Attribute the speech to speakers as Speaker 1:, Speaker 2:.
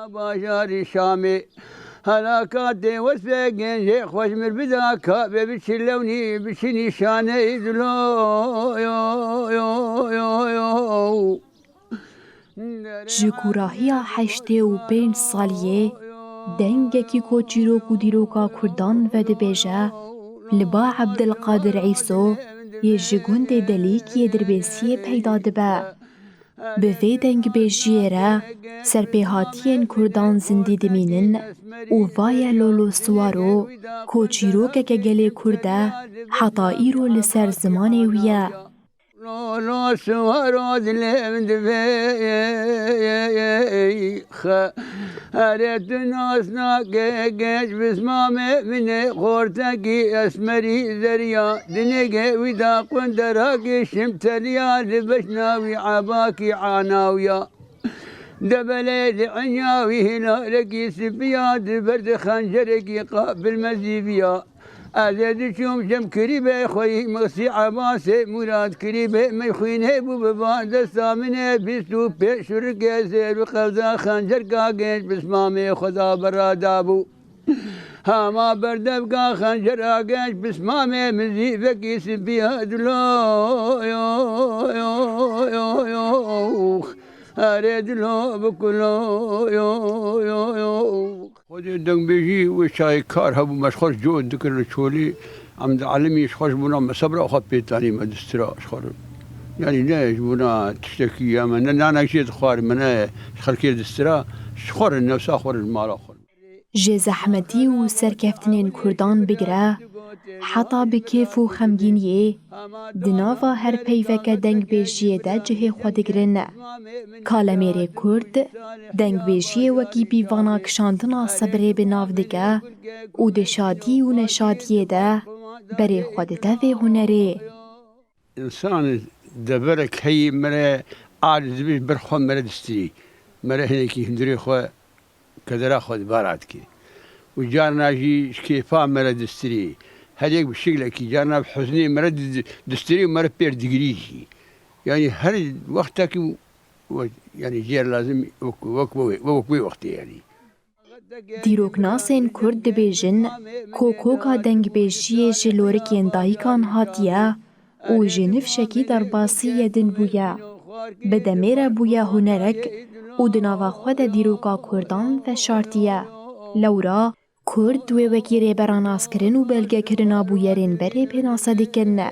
Speaker 1: باجاری شامی هلاکات وسبه گنجه خوش مر بدا کابه بچی لونی بچی نشانه دلو
Speaker 2: جکوراهیا 85 سالیه دنگکی کو چیروک و دیروکا کردان و دبیجه لبا عبدالقادر عیسو یه جگوند دلیک یه دربیسی پیدا دبه. به وی دنگ بیجیه را سرپیهاتین کردان زندی دمینن و وای لولو سوارو کو چیروک که گلی کرده حتا ایرو لسر زمانی ویه.
Speaker 1: لولو سوارو دلم دبی هرت ناسنا گیج بسمامه من خورتگی اسمری زریا دنگه ویدا قندراگی شمتریا لبشناوی عباکی عاناویا دبله لعنياوي هلالكي سبيا دبرد خنجركي قابل مزيبيا أزاد شوم شم كريبه خوي مغسي عباسي مراد كريبه ميخوين هبو ببعد السامنه بيستو بيشور كيسير بقبضة خنجر كاقيش بسمامي خدا برادابو هما بردبقى خنجر آقيش بسمامي مزيبكي سبيا دلو يو أريد له بكله يو خود دنگ بیجی و شای کار هبو مشخوش جو دکر چولی عمد علمی شخوش بنا مصبر آخاد پیتانی مدسترا شخور یعنی نه بنا تشتکی اما نه نکشید خوار منه خلکی دسترا شخور نفسا خور المالا خور
Speaker 2: جه زحمتی و سرکفتنین کردان بگره حتا بکیف و خمگینیه دناوا هر پیوک دنگ بیجیه ده جه خودگرنه کالمیر کرد دنگ بیجیه وکی بیوانا کشاندنا صبره بناو دگه و ده شادی و نشادیه ده بری خودده و هنره
Speaker 1: انسان دبرک هی مره عارض بیش برخوا مره دستری مره هنکی هندری خواه کدرا خود بارد کی و جارنا جی شکیفا مره دستری هر یک بشکل کی جارنا بحزنی مره دستری و مره پیر دگریشی یعنی هر وقت کی یعنی جیر لازم وقوی وقتی یعنی
Speaker 2: دیروک ناسین کرد دبیجن کوکوکا دنگ بیجیه جلورکین دایکان هاتیه و جنف شکی در باسی یدن بویا بدمیر بویا هنرک و دناوا خود دیروکا کردان و شارتیه لورا کرد و وکی ریبران آسکرین و بلگه کرنا بویرین بری پناسه دکنه